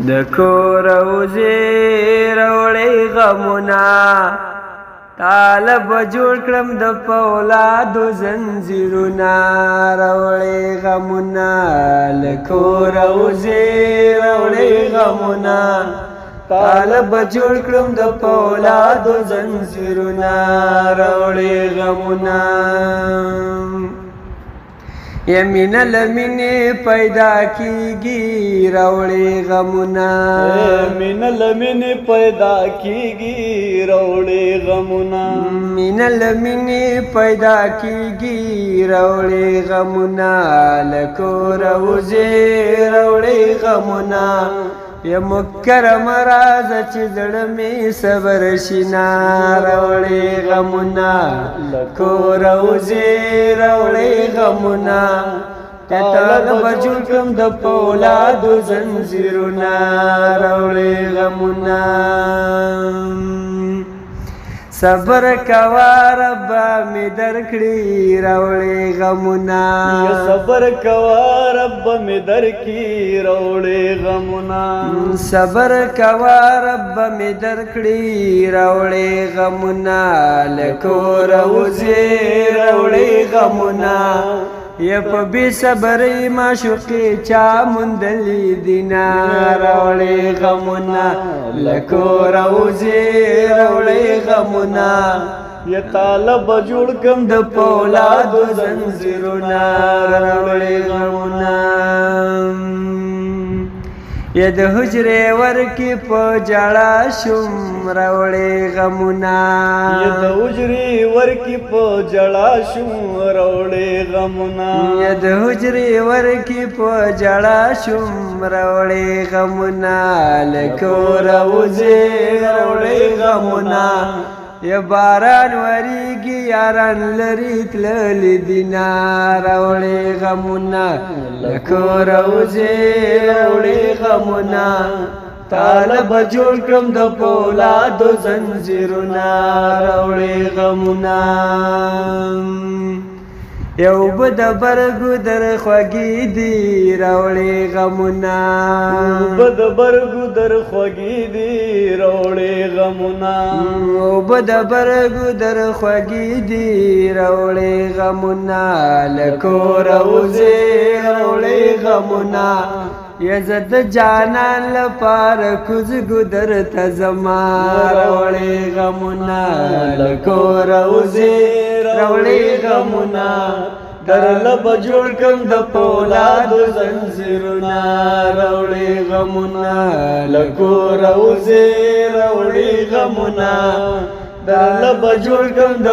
د کور وزې راوړې غمونه طالب جوړ کړم د پولادو زنځیرونه راوړې غمونه له کور وزې راوړې غمونه طالب جوړ کړم د پولادو زنځیرونه راوړې غمونه یمینه لمینه پیدا کیږي راوړې غمونه مینه لمینه پیدا کیږي راوړې غمونه مینه لمینه پیدا کیږي راوړې غمونه لکور وزې راوړې غمونه یا مکرم راز چې زړه می صبر شینا راوړې غمونه لکور وزې راوړې غمونه طالب جوړ کړم د پولادو زنځیرونه راوړې غمونه صبر کوا رب می درکړي راوړې غمونه صبر کوا رب می درکړي راوړې غمونه صبر کوا رب می درکړي راوړې غمونه لکور وزې راوړې غمونه یا په بې صبرۍ معشوقې چا موندلي دینا راوړې غمونه لکور وزې راوړې غمونه یا طالب جوړ کم د پولادو زنځیرونه راوړې غمونه یا د حجرې ورکې په جړا شوم راوړې غمونه یا د حجرې ورکې په جړا شوم راوړې غمونه یا د حجرې ورکې په جړا شوم راوړې غمونه لکور وزې راوړې غمونه یا باران وریږي یاران لري تللي دینا راوړې غمونه لکور وزې راوړې غمونه طالب جوړ کړم د پولادو زنځیرونه راوړې غمونه یو به د برګو در خوږې دي راوړې غمونه به د برګو در خوږې دي راوړې غمونه به د برګو در خوږې دي راوړې غمونه لکور وزې راوړې غمونه یا زد جانان لپاره کوزګو درته زما راوړې غمونه لکور وزې راوړې غمونه درلب جوړ کړم د پولادو زنځیرونه راوړې غمونه لکور وزې راوړې غمونه درلب جوړ کړم د